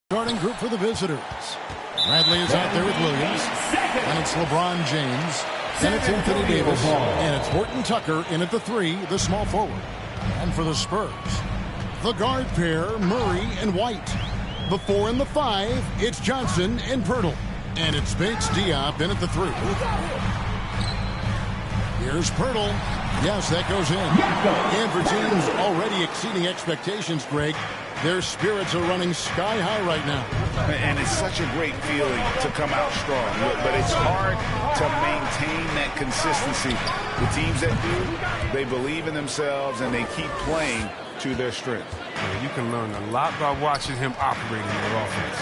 Starting group for the visitors. Bradley is out there with Williams. And it's LeBron James. And it's Anthony Davis. And it's Horton Tucker in at the 3, the small forward. And for the Spurs, the guard pair, Murray and White. The 4 and the 5, it's Johnson and Pirtle. And it's Bates Diop in at the 3. Here's Pirtle. Yes, that goes in. And for teams already exceeding expectations, Greg, their spirits are running sky high right now. And it's such a great feeling to come out strong. But it's hard to maintain that consistency. The teams that do, they believe in themselves and they keep playing to their strength. Yeah, you can learn a lot by watching him operate in their offense.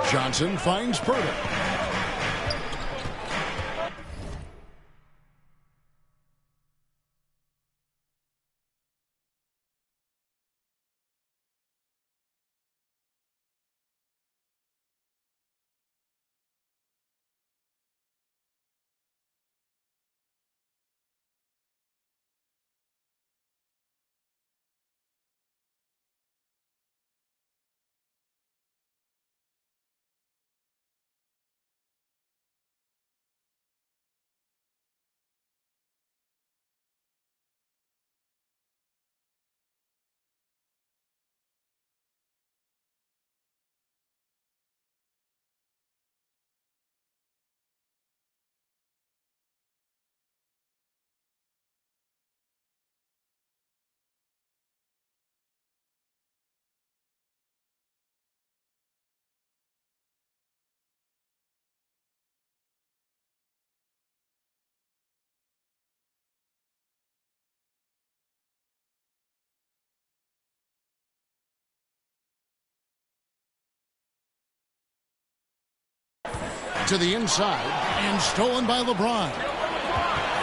Johnson finds Pirtle. To the inside, and stolen by LeBron.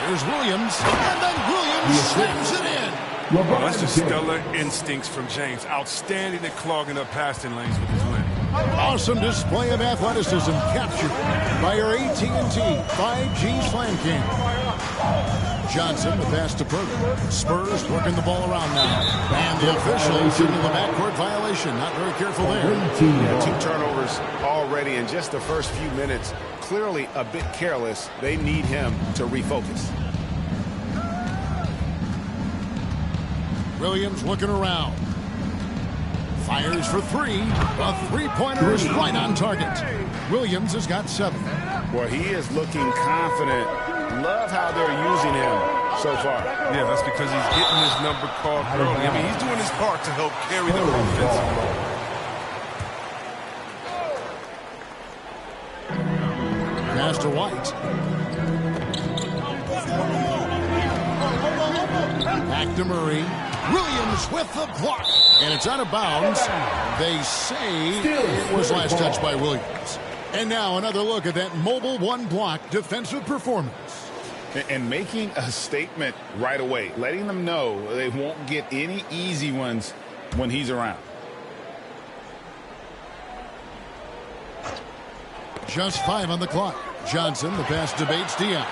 Here's Williams, and then Williams slams it in. Well, that's just stellar instincts from James. Outstanding at clogging up passing lanes with his limb. Awesome display of athleticism captured by our AT&T 5G Slam Cam. Johnson, the pass to Pirtle. Spurs working the ball around now. And the official signaled the backcourt violation. Not very careful there. Yeah, 2 turnovers already in just the first few minutes. Clearly a bit careless. They need him to refocus. Williams looking around. Fires for 3. A three-pointer is right on target. Williams has got 7. Well, he is looking confident. Love how they're using him so far. Yeah, that's because he's getting his number called early. I mean, he's doing his part to help carry the offensive load. Pass to White. Back to Murray. Williams with the block. And it's out of bounds. They say it was last touched by Williams. And now another look at that mobile one-block defensive performance. And making a statement right away, letting them know they won't get any easy ones when he's around. Just 5 on the clock. Johnson, the pass to Bates Diop.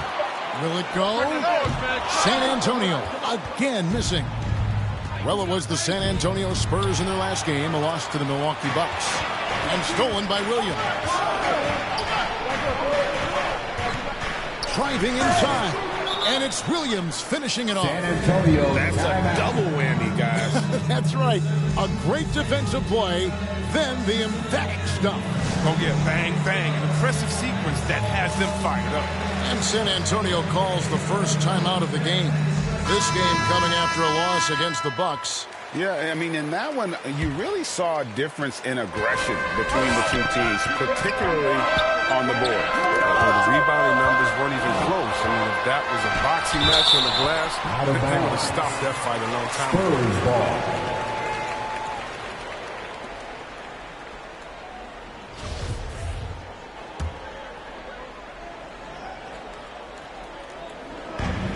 Will it go? San Antonio again missing. Well, it was the San Antonio Spurs in their last game, a loss to the Milwaukee Bucks. And stolen by Williams. Driving inside. And it's Williams finishing it off. San Antonio. That's a double whammy, guys. That's right. A great defensive play, then the emphatic stuff. Oh, yeah, bang, bang. An impressive sequence that has them fired up. And San Antonio calls the first time out of the game. This game coming after a loss against the Bucks. Yeah, I mean, in that one, you really saw a difference in aggression between the two teams, particularly on the board. Well, the rebounding numbers weren't even close. I mean, if that was a boxing match on the glass, they would have stopped that fight a long time ago.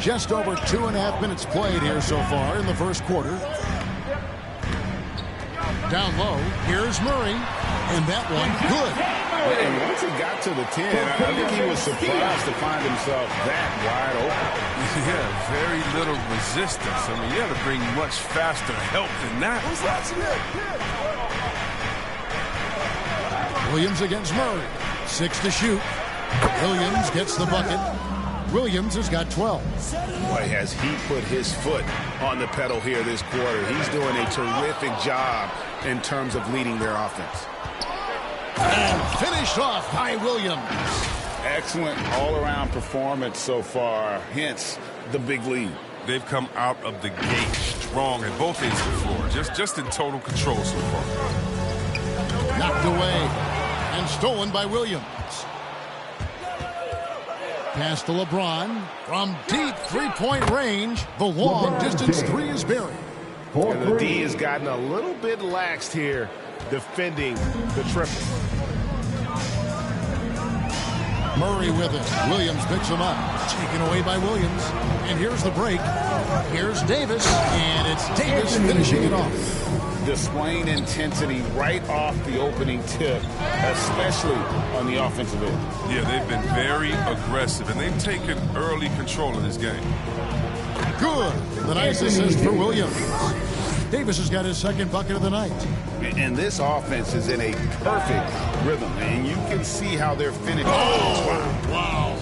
Just over 2.5 minutes played here so far in the first quarter. Down low, here's Murray, and that one good. And once he got to the 10, I think he was surprised to find himself that wide open. Yeah, very little resistance. I mean, you had to bring much faster help than that. Williams against Murray. 6 to shoot. Williams gets the bucket. Williams has got 12. Boy, has he put his foot on the pedal here this quarter. He's doing a terrific job in terms of leading their offense. And finished off by Williams. Excellent all-around performance so far, hence the big lead. They've come out of the gate strong at both ends of the floor. Just in total control so far. Knocked away and stolen by Williams. Pass to LeBron from deep three-point range. The long-distance three is buried. And the D has gotten a little bit laxed here defending the triple. Murray with it. Williams picks him up. Taken away by Williams. And here's the break. Here's Davis. And it's Davis finishing it off. Displaying intensity right off the opening tip, especially on the offensive end. Yeah, they've been very aggressive, and they've taken early control of this game. Good. The nice assist for Williams. Davis has got his second bucket of the night. And this offense is in a perfect rhythm, and you can see how they're finishing. Oh, wow.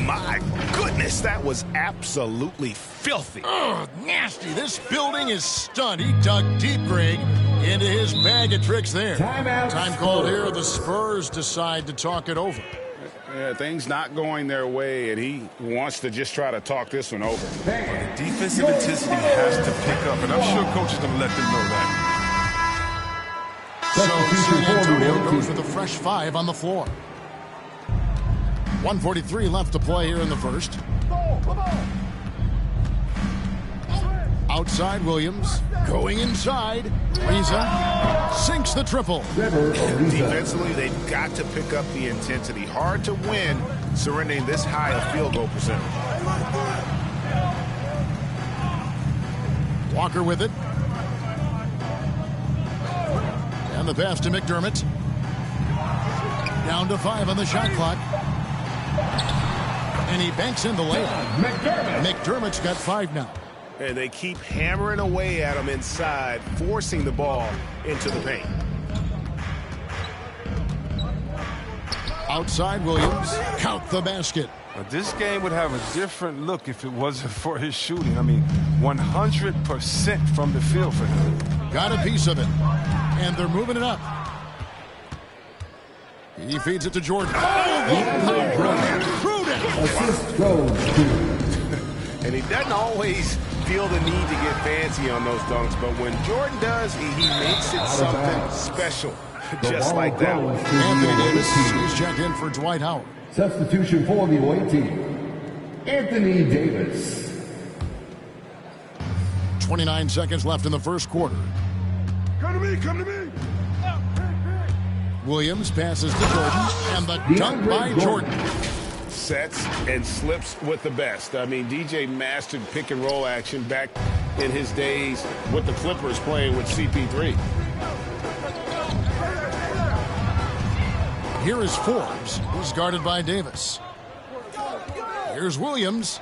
My goodness, that was absolutely filthy. Oh, nasty. This building is stunned. He dug deep, Greg, into his bag of tricks there. Time called here. The Spurs decide to talk it over. Yeah, things not going their way, and he wants to just try to talk this one over. Well, the defensive intensity has to pick up, and I'm sure coach is going to let them know that. So San Antonio goes with a fresh 5 on the floor. 1:43 left to play here in the first. Outside Williams, going inside. Ariza sinks the triple. Defensively, they've got to pick up the intensity. Hard to win surrendering this high a field goal percentage. Walker with it. And the pass to McDermott. Down to 5 on the shot clock. And he banks in the layup. McDermott's got 5 now. And they keep hammering away at him inside, forcing the ball into the paint. Outside Williams. Count the basket. This game would have a different look if it wasn't for his shooting. I mean, 100% from the field for him. Got a piece of it. And they're moving it up. He feeds it to Jordan. Assist goes to. And he doesn't always feel the need to get fancy on those dunks, but when Jordan does, he makes it something special, just like that one. Anthony Davis is checked in for Dwight Howard. Substitution for the away team, Anthony Davis. 29 seconds left in the first quarter. Come to me, come to me. Williams passes to Jordan, and the dunk by Jordan. Sets and slips with the best. I mean, DJ mastered pick and roll action back in his days with the Clippers playing with CP3. Here is Forbes, who's guarded by Davis. Here's Williams.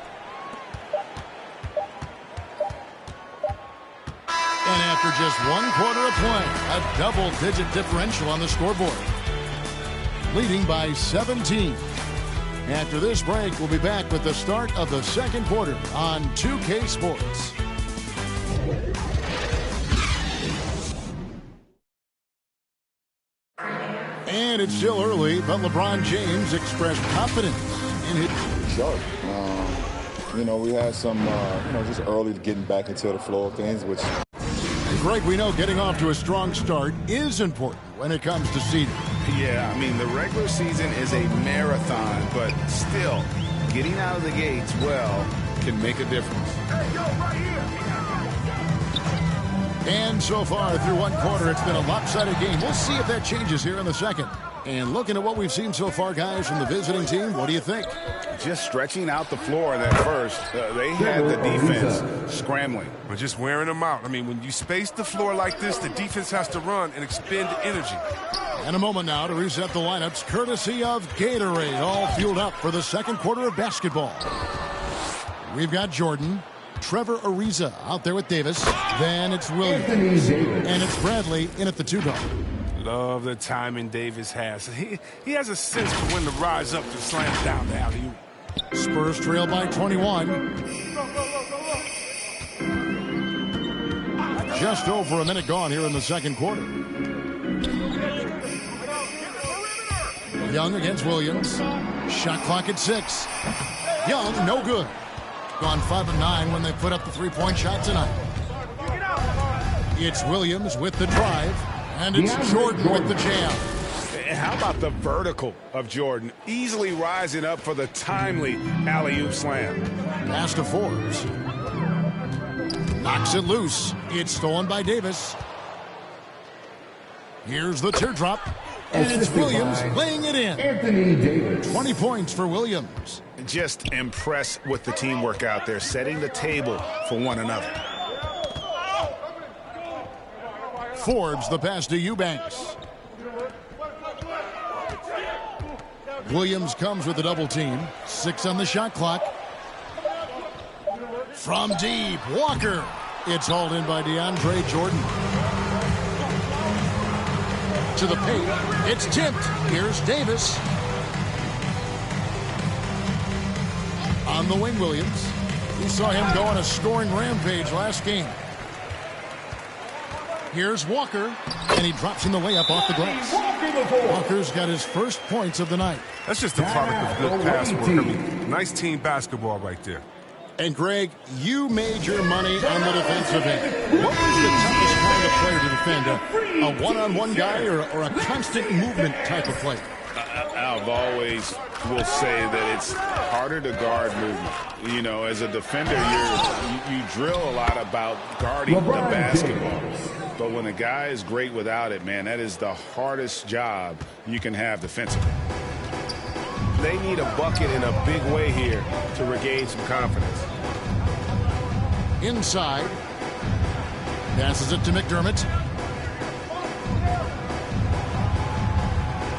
And after just 1 quarter of play, a double-digit differential on the scoreboard. Leading by 17. After this break, we'll be back with the start of the second quarter on 2K Sports. And it's still early, but LeBron James expressed confidence in his... Sure. You know, we had some, just early getting back into the flow of things, which... Greg, we know getting off to a strong start is important when it comes to seeding. Yeah, I mean, the regular season is a marathon, but still, getting out of the gates well can make a difference. And so far, through 1 quarter, it's been a lopsided game. We'll see if that changes here in the second. And looking at what we've seen so far, guys, from the visiting team, what do you think? Just stretching out the floor in that first. They had the defense scrambling. But just wearing them out. I mean, when you space the floor like this, the defense has to run and expend energy. And a moment now to reset the lineups, courtesy of Gatorade, all fueled up for the second quarter of basketball. We've got Jordan, Trevor Ariza out there with Davis. Then it's Williams. And it's Bradley in at the 2 guard. Love the timing Davis has. He has a sense for when to rise up to slam down the alley-oop. Spurs trail by 21. Just over a minute gone here in the second quarter. Young against Williams. Shot clock at 6. Young, no good. Gone 5 of 9 when they put up the three-point shot tonight. It's Williams with the drive, and it's Jordan with the jam. And how about the vertical of Jordan? Easily rising up for the timely alley-oop slam. Pass to Forbes. Knocks it loose. It's stolen by Davis. Here's the teardrop. And it's Williams laying it in. Anthony Davis. 20 points for Williams. Just impressed with the teamwork out there, setting the table for one another. Forbes the pass to Eubanks. Williams comes with a double team. 6 on the shot clock. From deep, Walker. It's hauled in by DeAndre Jordan. To the paint. It's tipped. Here's Davis. On the wing, Williams. We saw him go on a scoring rampage last game. Here's Walker, and he drops in the layup off the glass. Walker's got his first points of the night. That's just a product of good pass work. I mean, nice team basketball right there. And Greg, you made your money on the defensive end. What was the toughest kind of player to defend? A one-on-one guy or a constant movement type of player? I've always will say that it's harder to guard movement. You know, as a defender, you drill a lot about guarding the basketball. But when a guy is great without it, man, that is the hardest job you can have defensively. They need a bucket in a big way here to regain some confidence. Inside. Passes it to McDermott.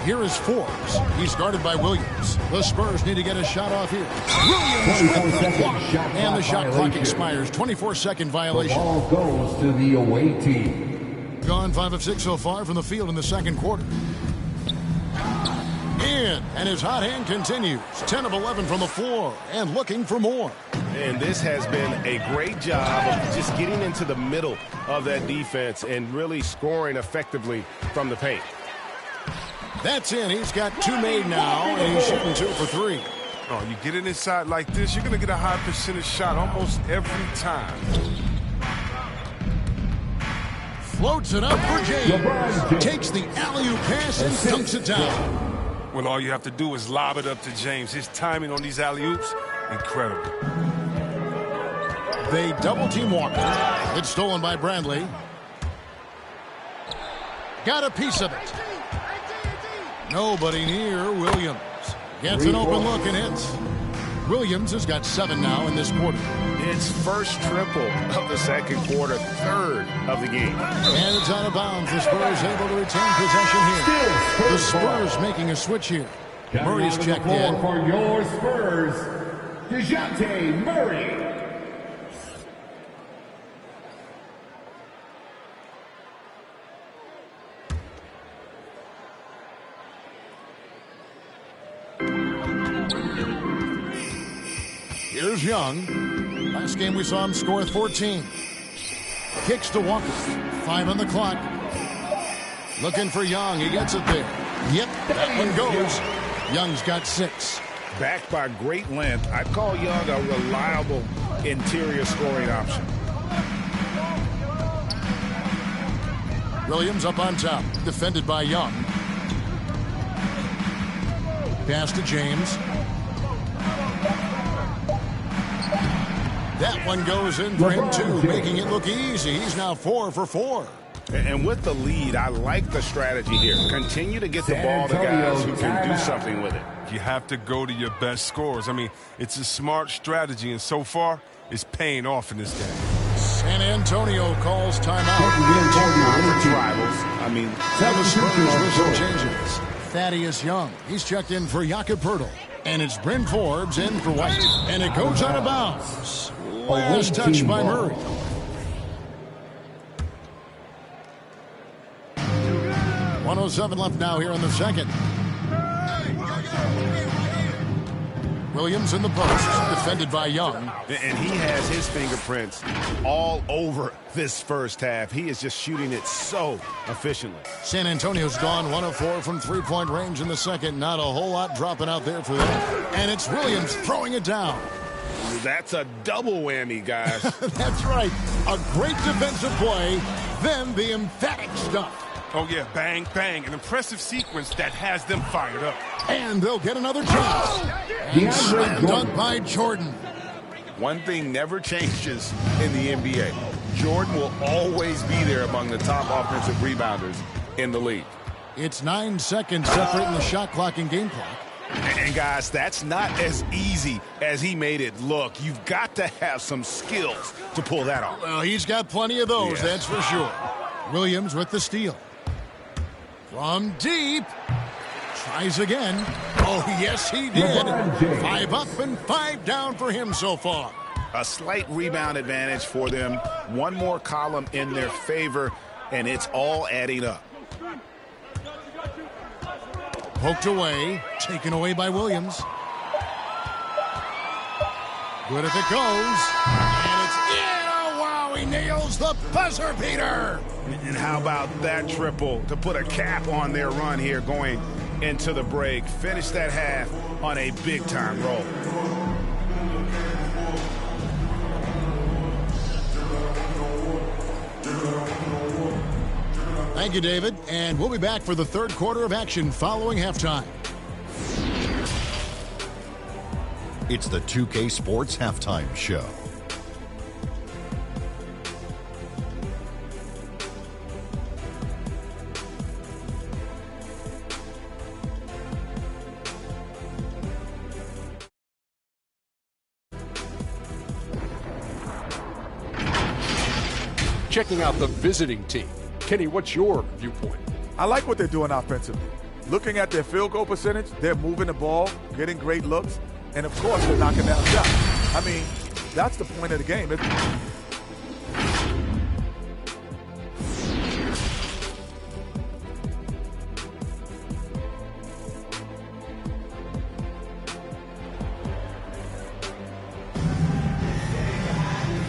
Here is Forbes. He's guarded by Williams. The Spurs need to get a shot off here. Williams with the block. And the shot clock expires. 24-second violation. The ball goes to the away team. Gone 5 of 6 so far from the field in the second quarter. In, and his hot hand continues. 10 of 11 from the floor, and looking for more. And this has been a great job of just getting into the middle of that defense and really scoring effectively from the paint. That's in. He's got 2 made now, and he's shooting 2 for 3. Oh, you get it inside like this, you're going to get a high percentage shot almost every time. Floats it up for James. Takes the alley-oop pass and dunks it down. Well, all you have to do is lob it up to James. His timing on these alley-oops, incredible. They double-team Walker. It's stolen by Bradley. Got a piece of it. Nobody near Williams. Gets an open look and hits. Williams has got 7 now in this quarter. It's first triple of the second quarter, 3rd of the game. And it's out of bounds. The Spurs able to retain possession here. The Spurs making a switch here. Murray's checked in. For your Spurs, DeJounte Murray. Here's Young. Last game we saw him score 14. Kicks to Walker. 5 on the clock. Looking for Young. He gets it there. Yep, that one goes. Young's got 6. Backed by great length, I'd call Young a reliable interior scoring option. Williams up on top. Defended by Young. Pass to James. That one goes in for him, too, making it look easy. He's now 4 for 4. And with the lead, I like the strategy here. Continue to get the ball to guys who can do something with it. You have to go to your best scorers. I mean, it's a smart strategy, and so far, it's paying off in this game. San Antonio calls timeout. Rivals. I mean, the Spurs with some changes. Thaddeus Young. He's checked in for Jakob Poeltl. And it's Bryn Forbes in for White. And it goes out of bounds. Last touch by Murray. 1:07 left now here in the second. Williams in the post, defended by Young. And he has his fingerprints all over this first half. He is just shooting it so efficiently. San Antonio's gone 1 of 4 from three-point range in the second. Not a whole lot dropping out there for them. And it's Williams throwing it down. That's a double whammy, guys. That's right. A great defensive play, then the emphatic stuff. Oh, yeah, bang, bang. An impressive sequence that has them fired up. And they'll get another chance. And slam dunk by Jordan. One thing never changes in the NBA. Jordan will always be there among the top offensive rebounders in the league. It's 9 seconds separating the shot clock and game clock. And guys, that's not as easy as he made it look. You've got to have some skills to pull that off. Well, he's got plenty of those, that's for sure. Williams with the steal. From deep. Tries again. Oh, yes, he did. 5 up and 5 down for him so far. A slight rebound advantage for them. One more column in their favor, and it's all adding up. Poked away. Taken away by Williams. Good if it goes. And it's in. Oh, wow, he nails the buzzer beater. And how about that triple to put a cap on their run here going into the break? Finish that half on a big-time roll. Thank you, David. And we'll be back for the third quarter of action following halftime. It's the 2K Sports Halftime Show. Checking out the visiting team. Kenny, what's your viewpoint? I like what they're doing offensively. Looking at their field goal percentage, they're moving the ball, getting great looks, and of course they're knocking down shots. I mean, that's the point of the game.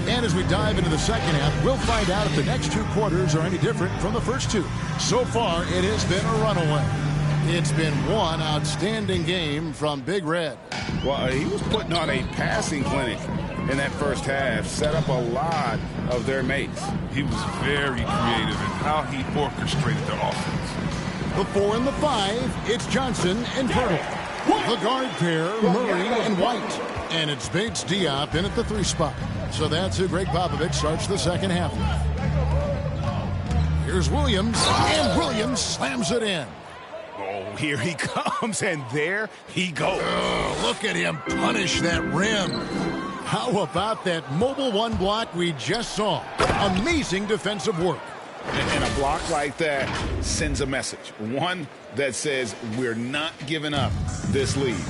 And as we dive into the second half, we'll find out if the next 2 quarters are any different from the first 2. So far, it has been a runaway. It's been one outstanding game from Big Red. Well, he was putting on a passing clinic in that first half, set up a lot of their mates. He was very creative in how he orchestrated the offense. The 4 and the 5, it's Johnson and Pirtle. The guard pair, Murray and White. And it's Bates Diop in at the 3 spot. So that's who Greg Popovich starts the second half with. Here's Williams, and Williams slams it in. Oh, here he comes, and there he goes. Oh, look at him punish that rim. How about that mobile 1 block we just saw? Amazing defensive work. And a block like that sends a message. One that says we're not giving up this lead.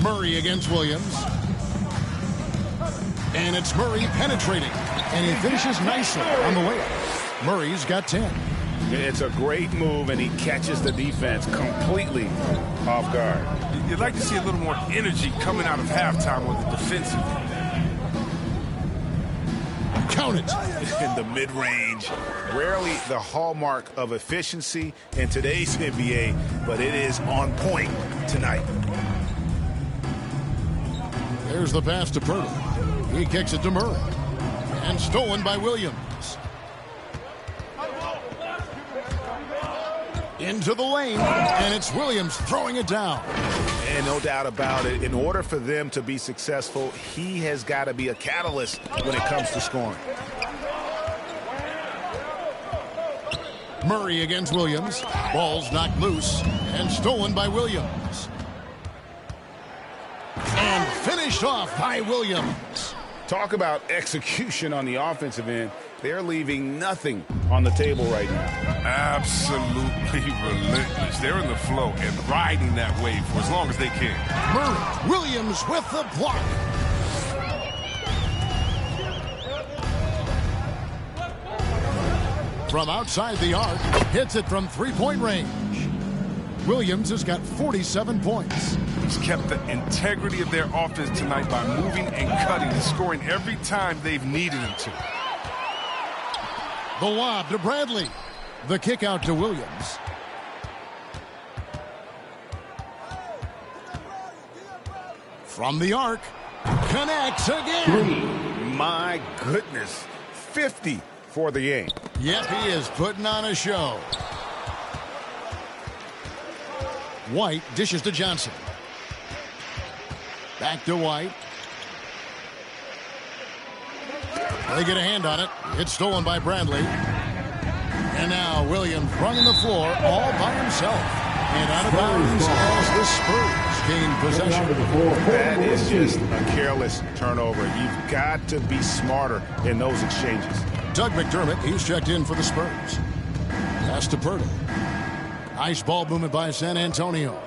Murray against Williams. And it's Murray penetrating. And he finishes nicely on the layup. Murray's got 10. It's a great move, and he catches the defense completely off guard. You'd like to see a little more energy coming out of halftime on the defensive end. Count it. In the mid-range, rarely the hallmark of efficiency in today's NBA, but it is on point tonight. There's the pass to Pirtle. He kicks it to Murray. And stolen by Williams. Into the lane. And it's Williams throwing it down. And no doubt about it, in order for them to be successful, he has got to be a catalyst when it comes to scoring. Murray against Williams. Ball's knocked loose. And stolen by Williams. And finished off by Williams. Talk about execution on the offensive end. They're leaving nothing on the table right now. Absolutely relentless. They're in the flow and riding that wave for as long as they can. Murray, Williams with the block. from outside the arc. Hits it from three-point range. Williams has got 47 points. He's kept the integrity of their offense tonight by moving and cutting and scoring every time they've needed him to. The lob to Bradley. The kick out to Williams. From the arc. Connects again. My goodness. 50 for the game. Yep, he is putting on a show. White dishes to Johnson. Back to White. They get a hand on it. It's stolen by Bradley. And now Williams running the floor all by himself. And out of bounds as the Spurs gain possession. That is just a careless turnover. You've got to be smarter in those exchanges. Doug McDermott, he's checked in for the Spurs. Pass to Poeltl. Nice ball movement by San Antonio.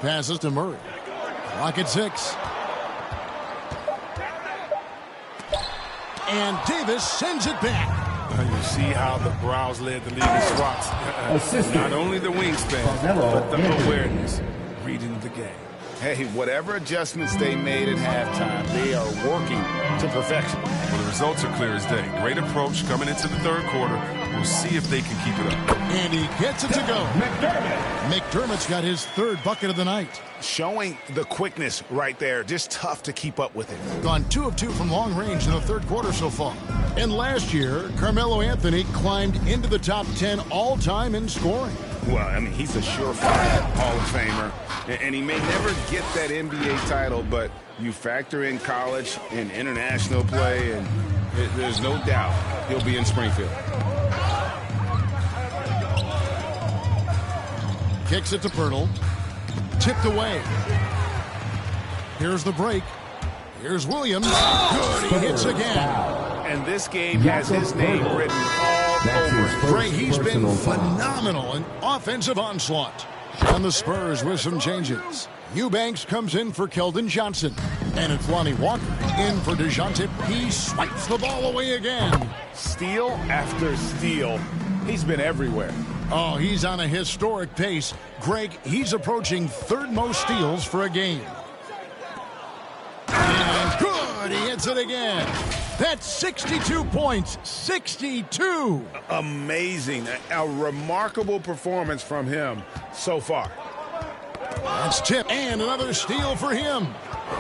Passes to Murray. Clock at 6. And Davis sends it back. You see how the Browns led the league in swats. Not only the wingspan, but the awareness, reading the game. Hey, whatever adjustments they made at halftime, they are working to perfection. Well, the results are clear as day. Great approach coming into the third quarter. We'll see if they can keep it up. And he gets it to go. McDermott's got his third bucket of the night. Showing the quickness right there. Just tough to keep up with it. Gone 2 of 2 from long range in the third quarter so far. And last year, Carmelo Anthony climbed into the top 10 all-time in scoring. Well, I mean, he's a surefire Hall of Famer. And he may never get that NBA title, but you factor in college and international play, and there's no doubt he'll be in Springfield. Kicks it to Poeltl. Tipped away. Here's the break. Here's Williams. Good, he hits again. And this game has his name written all over it. Gray, he's been phenomenal in offensive onslaught. And the Spurs with some changes. Eubanks comes in for Keldon Johnson. And it's Lonnie Walker in for DeJounte. He swipes the ball away again. Steal after steal. He's been everywhere. Oh, he's on a historic pace. Greg, he's approaching third most steals for a game. And good, he hits it again. That's 62 points, 62. Amazing, a remarkable performance from him so far. That's tip and another steal for him.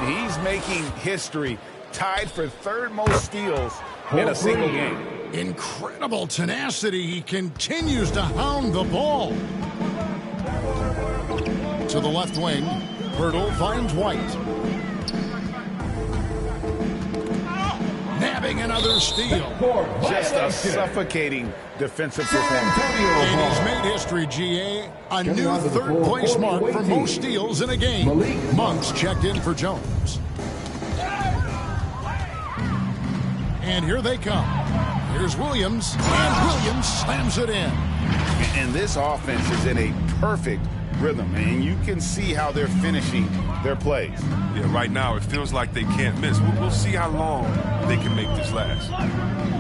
He's making history, tied for third most steals in a single game. Incredible tenacity. He continues to hound the ball. To the left wing, Poeltl finds White. Nabbing another steal. Just a suffocating defensive performance. And he's made history, GA. A new third-place mark for most steals in a game. Monks checked in for Jones. And here they come. Here's Williams, and Williams slams it in. And this offense is in a perfect rhythm, and you can see how they're finishing their plays. Yeah, right now it feels like they can't miss. We'll see how long they can make this last.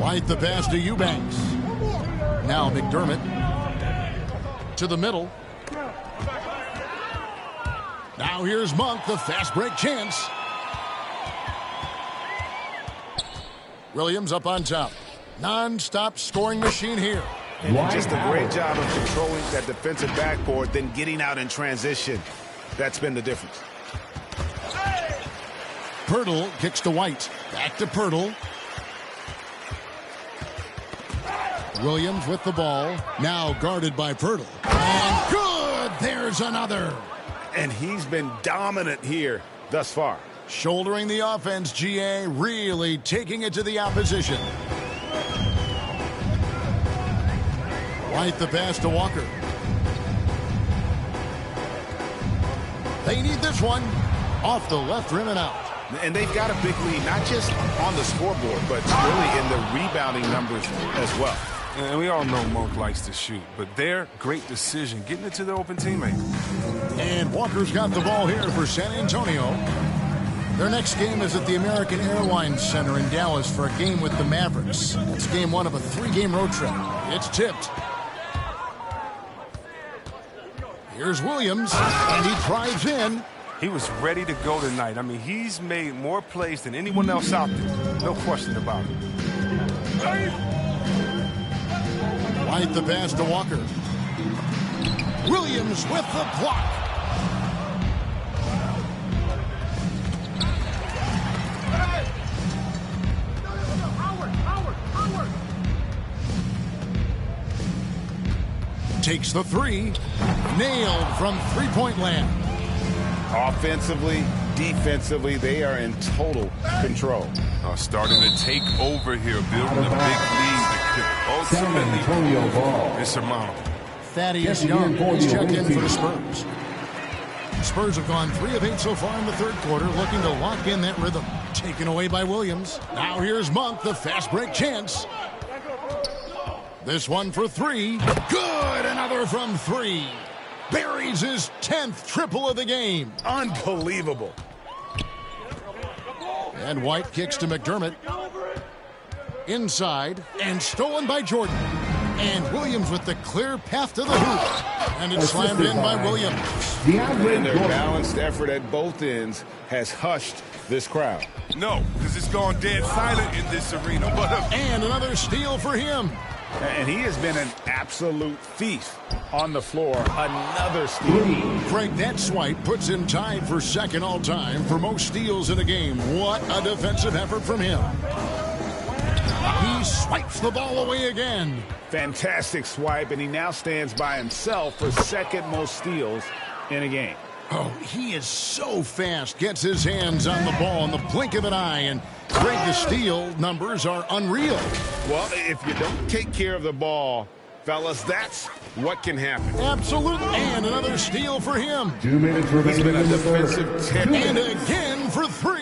White the pass to Eubanks. Now McDermott to the middle. Now here's Monk, the fast break chance. Williams up on top. Non-stop scoring machine here. And just a great job of controlling that defensive backboard, then getting out in transition. That's been the difference. Poeltl kicks to White. Back to Poeltl. Williams with the ball. Now guarded by Poeltl. And good! There's another. And he's been dominant here thus far. Shouldering the offense, GA, really taking it to the opposition. White the pass to Walker. They need this one. Off the left rim and out. And they've got a big lead, not just on the scoreboard, but really in the rebounding numbers as well. And we all know Monk likes to shoot, but their great decision, getting it to the open teammate. And Walker's got the ball here for San Antonio. Their next game is at the American Airlines Center in Dallas for a game with the Mavericks. It's game one of a 3-game road trip. It's tipped. Here's Williams, and he drives in. He was ready to go tonight. I mean, he's made more plays than anyone else out there. No question about it. White the pass to Walker. Williams with the block. Takes the three. Nailed from three-point land. Offensively, defensively, they are in total control. Starting to take over here, building a big lead that could ultimately be insurmountable. Thaddeus Young is checked in for the Spurs. Spurs have gone 3 of 8 so far in the third quarter, looking to lock in that rhythm. Taken away by Williams. Now here's Monk, the fast break chance. This one for 3. Good! Another from 3. Buries his 10th triple of the game. Unbelievable. And White kicks to McDermott. Inside, and stolen by Jordan. And Williams with the clear path to the hoop. And it's slammed in by Williams. And their balanced effort at both ends has hushed this crowd. No, because it's gone dead silent in this arena. And another steal for him. And he has been an absolute thief on the floor. Another steal. Craig, that swipe puts him tied for second all-time for most steals in a game. What a defensive effort from him. He swipes the ball away again. Fantastic swipe, and he now stands by himself for second most steals in a game. Oh, he is so fast. Gets his hands on the ball in the blink of an eye, and Greg, the steal numbers are unreal. Well, if you don't take care of the ball, fellas, that's what can happen. Absolutely. And another steal for him. 2 minutes remaining. He's been a defensive tech. And again for 3.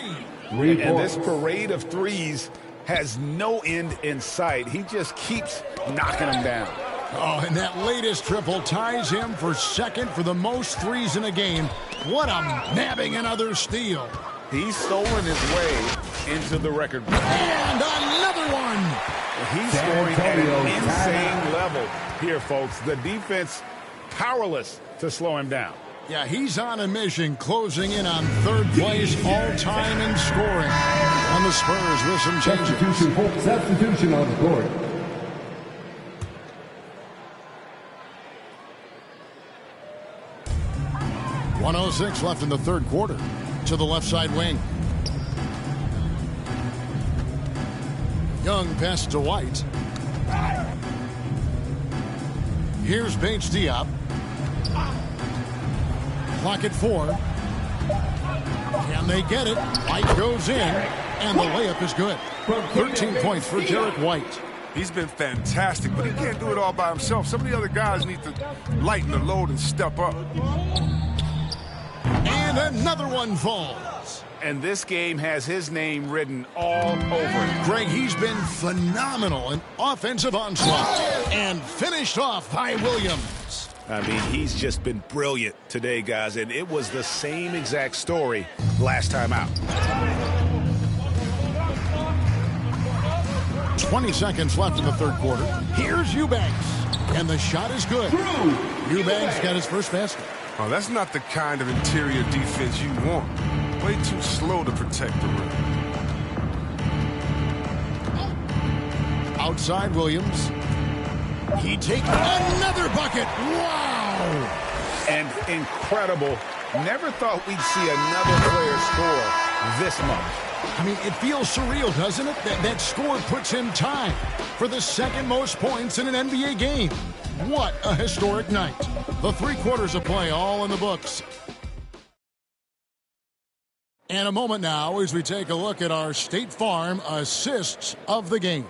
And this parade of threes has no end in sight. He just keeps knocking them down. Oh, and that latest triple ties him for second for the most threes in a game. What a nabbing another steal. He's stolen his way into the record book. And another one. He's scoring at an insane level here, folks. The defense powerless to slow him down. Yeah, he's on a mission, closing in on third place all-time in scoring. On the Spurs with some changes. Substitution on the court. .106 left in the third quarter. To the left side wing. Young pass to White. Here's Bates Diop. Clock at 4. Can they get it? White goes in, and the layup is good. 13 points for Derek White. He's been fantastic, but he can't do it all by himself. Some of the other guys need to lighten the load and step up. And another one falls. And this game has his name written all over it. Greg, he's been phenomenal in offensive onslaught and finished off by Williams. I mean, he's just been brilliant today, guys, and it was the same exact story last time out. 20 seconds left in the third quarter. Here's Eubanks, and the shot is good. Eubanks got his first basket. Oh, that's not the kind of interior defense you want. Way too slow to protect the rim. Outside Williams. He takes another bucket. Wow! And incredible. Never thought we'd see another player score this much. I mean, it feels surreal, doesn't it? That score puts him tied for the second most points in an NBA game. What a historic night. The 3 quarters of play all in the books. And a moment now as we take a look at our State Farm assists of the game.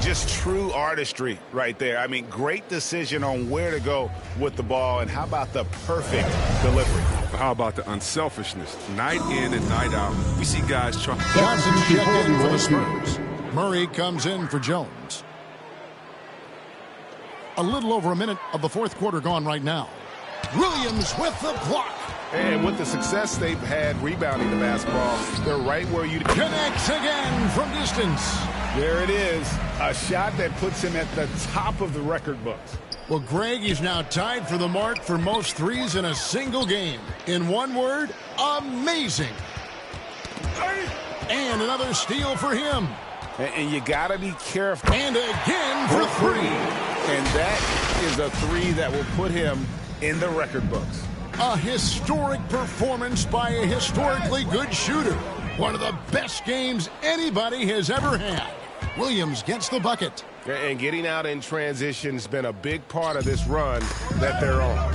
Just true artistry right there. I mean, great decision on where to go with the ball, and how about the perfect delivery? How about the unselfishness? Night in and night out, we see guys trying. Johnson's checked in for the Spurs. Murray comes in for Jones. A little over a minute of the fourth quarter gone right now. Williams with the block. And with the success they've had rebounding the basketball, they're right where you connects again from distance. There it is, a shot that puts him at the top of the record books. Well, Greg is now tied for the mark for most threes in a single game. In one word, amazing. And another steal for him. And you got to be careful. And again for three. And that is a three that will put him in the record books. A historic performance by a historically good shooter. One of the best games anybody has ever had. Williams gets the bucket. And getting out in transition has been a big part of this run that they're on.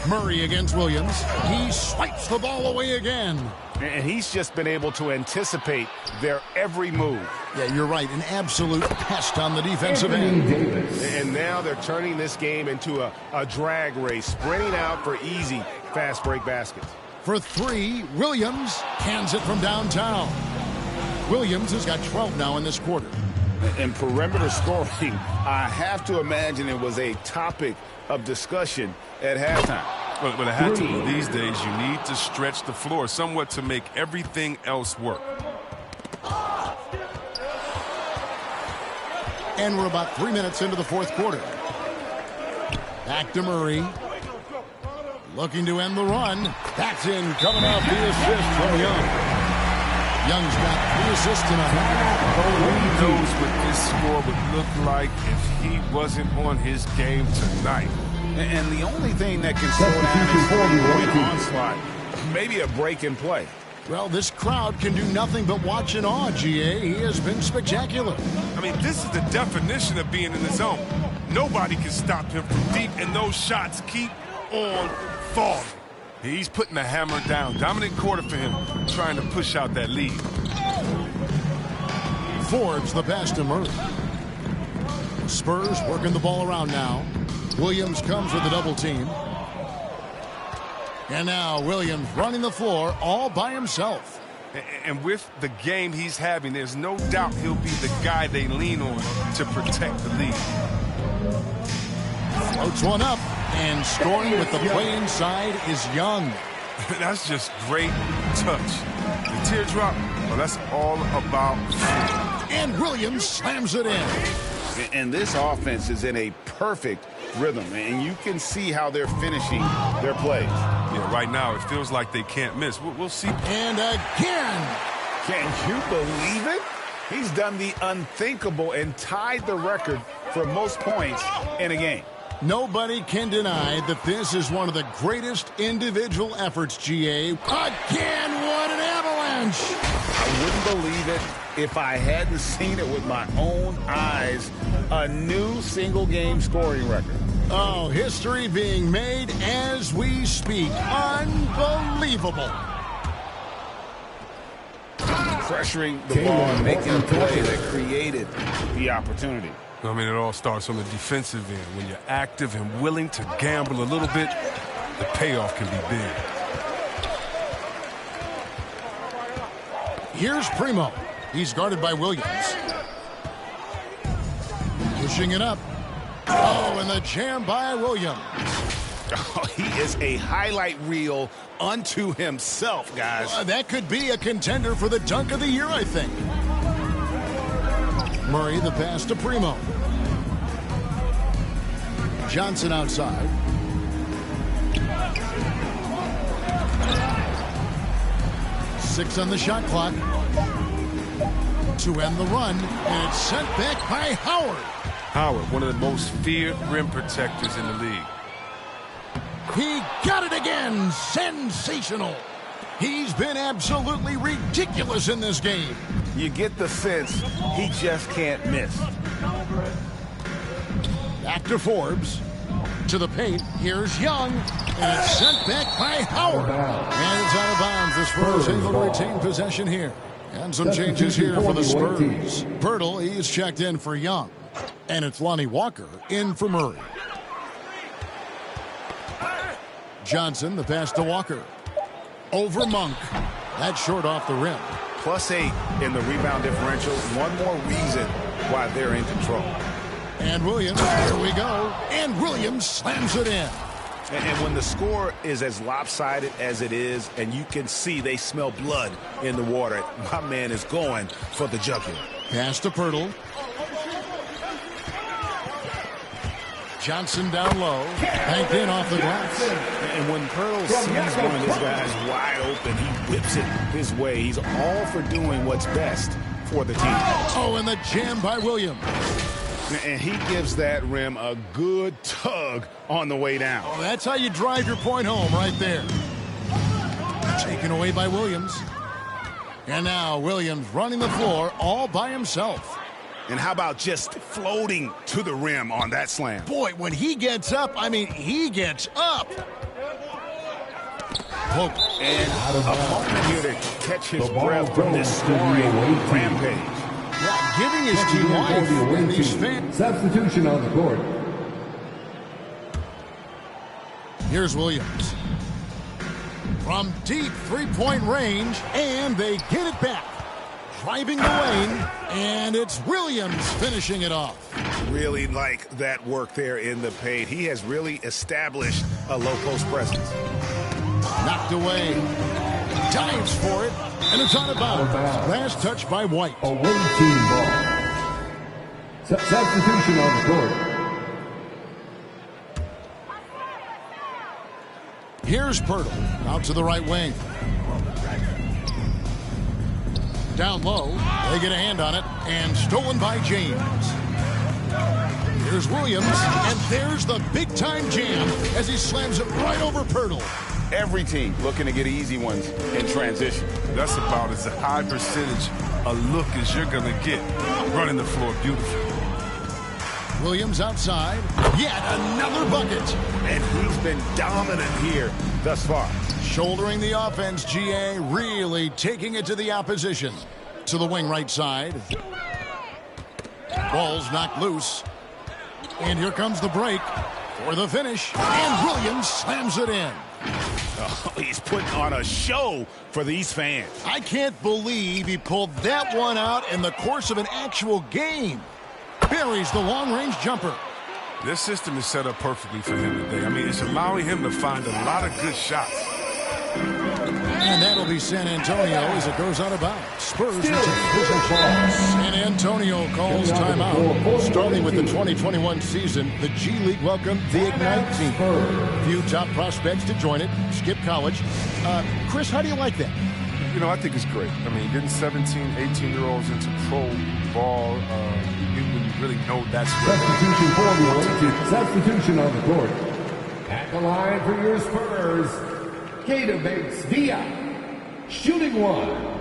Murray against Williams. He swipes the ball away again. And he's just been able to anticipate their every move. Yeah, you're right. An absolute pest on the defensive end. And now they're turning this game into a drag race, sprinting out for easy fast break baskets. For three, Williams cans it from downtown. Williams has got 12 now in this quarter. And perimeter scoring, I have to imagine it was a topic of discussion at halftime. But it had to. These days, you need to stretch the floor somewhat to make everything else work. And we're about 3 minutes into the fourth quarter. Back to Murray. Looking to end the run. That's in, coming off the assist from Young. Young's got 3 assists tonight. Who knows what this score would look like if he wasn't on his game tonight? And the only thing that can slow down is an onslaught. Maybe a break in play. Well, this crowd can do nothing but watch in awe, GA. He has been spectacular. I mean, this is the definition of being in the zone. Nobody can stop him from deep, and those shots keep on falling. He's putting the hammer down. Dominant quarter for him, trying to push out that lead. Forbes the pass to Murray. Spurs working the ball around now. Williams comes with a double team. And now Williams running the floor all by himself. And with the game he's having, there's no doubt he'll be the guy they lean on to protect the lead. Floats one up, and scoring with the play inside is Young. That's just great touch. The teardrop, well, that's all about shooting. And Williams slams it in. And this offense is in a perfect rhythm, and you can see how they're finishing their plays. Yeah, right now it feels like they can't miss. We'll see. And again. Can you believe it? He's done the unthinkable and tied the record for most points in a game. Nobody can deny that this is one of the greatest individual efforts, GA. Again, what an avalanche! I wouldn't believe it if I hadn't seen it with my own eyes. A new single-game scoring record. Oh, history being made as we speak. Unbelievable. Pressuring the ball, making a play that created the opportunity. I mean, it all starts on the defensive end. When you're active and willing to gamble a little bit, the payoff can be big. Here's Primo. He's guarded by Williams. Pushing it up. Oh, and the jam by Williams. Oh, he is a highlight reel unto himself, guys. That could be a contender for the dunk of the year, I think. Murray, the pass to Primo. Johnson outside. Six on the shot clock. To end the run, and it's sent back by Howard. Howard, one of the most feared rim protectors in the league. He got it again. Sensational. He's been absolutely ridiculous in this game. You get the sense he just can't miss. Back to Forbes. To the paint. Here's Young. And it's sent back by Howard. And it's out of bounds. The Spurs able to retain possession here. And some changes here for the Spurs. Pirtle, he's checked in for Young. And it's Lonnie Walker in for Murray. Johnson, the pass to Walker. Over Monk. That's short off the rim. +8 in the rebound differential. One more reason why they're in control. And Williams, here we go. And Williams slams it in. And when the score is as lopsided as it is, and you can see they smell blood in the water, my man is going for the jugular. Pass to Pirtle. Johnson down low. Banked in off the glass. And when Pirtle sees one of his guys wide open, he whips it his way. He's all for doing what's best for the team. Oh, and the jam by Williams. And he gives that rim a good tug on the way down. Oh, that's how you drive your point home right there. Taken away by Williams. And now Williams running the floor all by himself. And how about just floating to the rim on that slam? Boy, when he gets up, I mean, he gets up. Pope. And a moment here to catch his breath from this scoring rampage. Yeah, giving his team life in these fans. Substitution on the court. Here's Williams. From deep three-point range, and they get it back. Driving the lane, and it's Williams finishing it off. Really like that work there in the paint. He has really established a low-post presence. Knocked away. Dives for it, and it's out of bounds. Last touch by White. Away team ball. Substitution on the court. Here's Pirtle, out to the right wing. Down low, they get a hand on it, and stolen by James. Here's Williams, and there's the big-time jam as he slams it right over Pirtle. Every team looking to get easy ones in transition. That's about as high percentage a look as you're going to get running the floor beautifully. Williams outside, yet another bucket. And he's been dominant here thus far. Shouldering the offense, GA really taking it to the opposition. To the wing right side. Ball's knocked loose. And here comes the break for the finish. And Williams slams it in. Oh, he's putting on a show for these fans. I can't believe he pulled that one out in the course of an actual game. Buries the long-range jumper. This system is set up perfectly for him today. I mean, it's allowing him to find a lot of good shots. And that'll be San Antonio as it goes out of bounds. Spurs into San Antonio calls timeout. Starting with the 2021 season, the G League welcomed the Ignite team. Few top prospects to join it. Skip college. Chris, how do you like that? You know, I think it's great. I mean, getting 17, 18-year-olds into pro ball, when you really know that's what. Substitution for the away team. Substitution on the court. At the line for your Spurs, Keita Bates-Diop. Shooting one.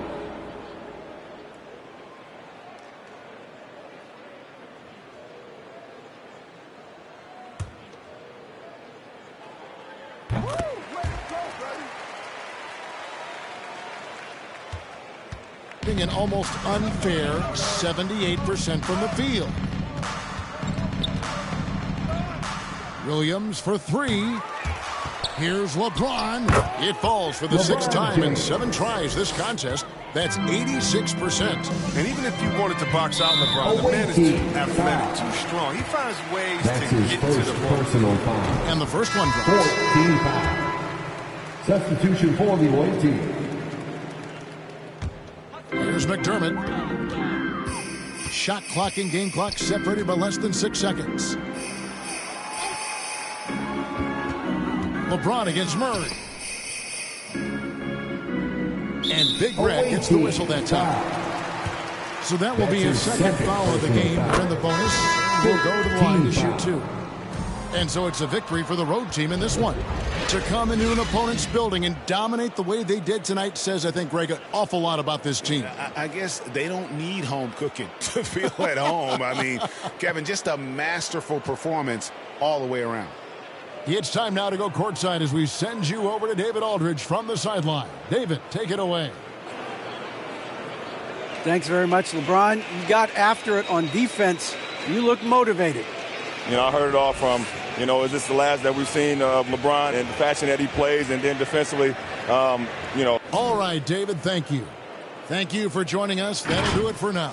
An almost unfair 78% from the field. Williams for three. Here's LeBron. It falls for the sixth time in 7 tries this contest. That's 86%. And even if you wanted to box out LeBron, the man is too athletic, too strong. He finds ways to get to the ball. And the first one drops. 14 fouls. Substitution for the away team. Here's McDermott. Shot clock and game clock separated by less than 6 seconds. LeBron against Murray. And Big Red gets the whistle that time. So that will be his second foul of the game. And the bonus will go to the line to shoot 2. And so it's a victory for the road team in this one. To come into an opponent's building and dominate the way they did tonight says, I think, Greg, an awful lot about this team. I guess they don't need home cooking to feel at home. I mean, Kevin, just a masterful performance all the way around. It's time now to go courtside as we send you over to David Aldridge from the sideline. David, take it away. Thanks very much, LeBron. You got after it on defense. You look motivated. You know, I heard it all from, you know, is this the last that we've seen of LeBron and the fashion that he plays, and then defensively, you know. All right, David, thank you. Thank you for joining us. That'll do it for now.